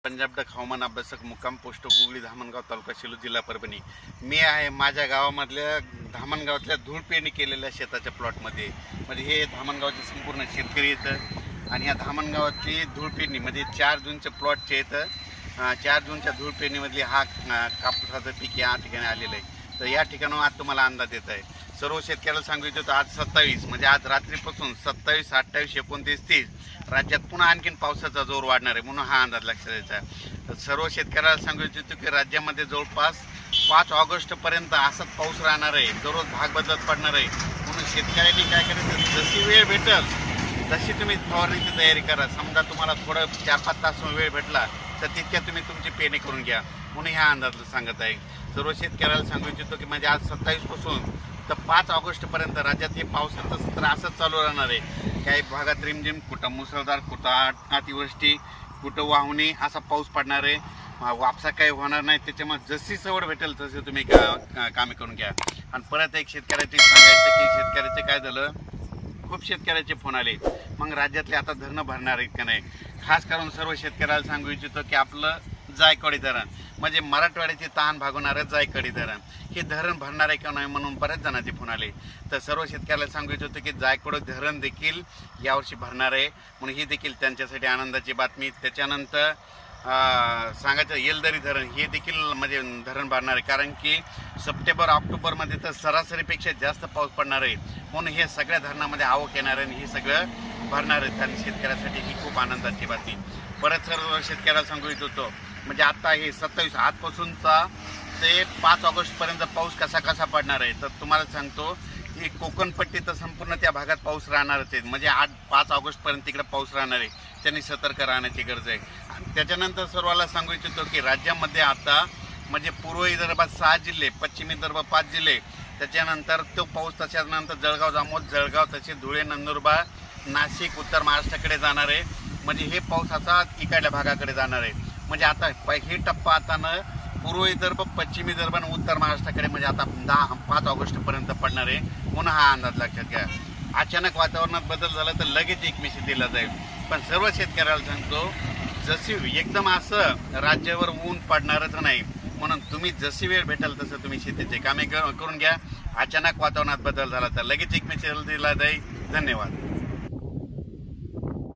Punjab duck हवामान अभ्यासक मुक्काम पोस्ट गुगली धामणगाव तालुका सेलू जिल्हा परभणी। मी आहे माझ्या गावामधल्या धामणगावातल्या धूळ पेरणी केलेल्या शेताच्या प्लॉटमध्ये। म्हणजे हे धामणगावचे संपूर्ण शेतकरी येतं आणि या धामणगावातली धूळ पेरणी म्हणजे 4 जूनच्या प्लॉटचे येतं। 4 जूनच्या धूळ पेरणीमधली हा कापसाचं पीक या ठिकाणी आलेलं आहे। तर या ठिकाणावर आज तुम्हाला अंदाज येत आहे। सर्व शेतकऱ्याला सांगू इच्छितो आज 27 म्हणजे आज रात्रीपासून 27, 28, 29, 30 राज्यात पुन्हा आणखीन पावसाचा जोर वाढणार आहे म्हणून हा अंदाज लक्षात द्यायचा आहे। सर्व शेतकऱ्याला सांगू इच्छितो की राज्यामध्ये जवळपास 5 ऑगस्टपर्यंत असाच पाऊस राहणार आहे, दररोज भाग बदलत पडणार आहे। म्हणून शेतकऱ्यांनी काय करायचं, जशी वेळ भेटेल तशी तुम्ही फवारणीची तयारी करा। समजा तुम्हाला थोडं 4-5 तास वेळ भेटला तर तितक्या तुम्ही तुमची पेरणी करून घ्या म्हणून ह्या अंदाज सांगत आहे। सर्व शेतकऱ्याला सांगू इच्छितो की म्हणजे आज 27 पासून तर 5 ऑगस्टपर्यंत राज्यात हे पावसाचं सत्र असंच चालू राहणार आहे। काही भागात रिमझिम, कुठं मुसळधार, कुठं अतिवृष्टी, कुठं वाहुणी असा पाऊस पडणार आहे। वापसा काही होणार नाही। त्याच्यामुळे जशी सवड भेटेल तसे तुम्ही कामे करून घ्या। आणि परत एक शेतकऱ्याचे सांगायचं की शेतकऱ्याचे काय झालं, खूप शेतकऱ्याचे फोन आले, मग राज्यातले आता धरणं भरणार आहेत का नाही। खास करून सर्व शेतकऱ्याला सांगू इच्छितो की आपलं जायकवाडी धरण म्हणजे मराठवाड्याची तहान भागवणारं जायकवाडी धरण हे धरण भरणार आहे का नाही म्हणून बऱ्याच जणांचे फोन आले। तर सर्व शेतकऱ्याला सांगू इच्छितो की जायकवाडी धरण देखील यावर्षी भरणार आहे म्हणून ही देखील त्यांच्यासाठी आनंदाची बातमी। त्याच्यानंतर सांगायचं येलदरी धरण हे देखील म्हणजे धरण भरणार आहे, कारण की सप्टेंबर ऑक्टोबरमध्ये तर सरासरीपेक्षा जास्त पाऊस पडणार आहे म्हणून हे सगळ्या धरणामध्ये आवक येणार आहे आणि हे सगळं भरणार आहे। आणि शेतकऱ्यासाठी ही खूप आनंदाची बातमी। परत सर्व शेतकऱ्याला सांगू इच्छितो म्हणजे आता हे 27 आजपासूनचा ते 5 ऑगस्टपर्यंत पाऊस कसा पडणार आहे। तर तुम्हाला सांगतो की कोकणपट्टी तर संपूर्ण त्या भागात पाऊस राहणारच आहे। म्हणजे 5 ऑगस्टपर्यंत तिकडे पाऊस राहणार आहे, त्यांनी सतर्क राहण्याची गरज आहे। आणि त्याच्यानंतर सर्वाला सांगू इच्छितो की राज्यामध्ये आता म्हणजे पूर्व विदर्भात 6 जिल्हे, पश्चिम विदर्भात 5 जिल्हे, त्याच्यानंतर तो पाऊस त्याच्यानंतर जळगाव, जामोद, जळगाव तसे धुळे, नंदुरबार, नाशिक, उत्तर महाराष्ट्राकडे जाणार आहे। म्हणजे हे पाऊस असा इकडल्या भागाकडे जाणार आहे। म्हणजे आता हे टप्पा आता पूर्व विदर्भ, पश्चिम विदर्भ आणि उत्तर महाराष्ट्राकडे म्हणजे आता 5 ऑगस्टपर्यंत पडणार आहे म्हणून हा अंदाज लक्षात घ्या। अचानक वातावरणात बदल झाला तर लगेच एक मेसेज दिला जाईल। पण सर्व शेतकऱ्याला सांगतो जशी एकदम असं राज्यावर ऊन पडणारच नाही म्हणून तुम्ही जशी वेळ भेटेल तसं तुम्ही शेतीचे कामे करून घ्या। अचानक वातावरणात बदल झाला तर लगेच एक मेसेज दिला जाईल। धन्यवाद।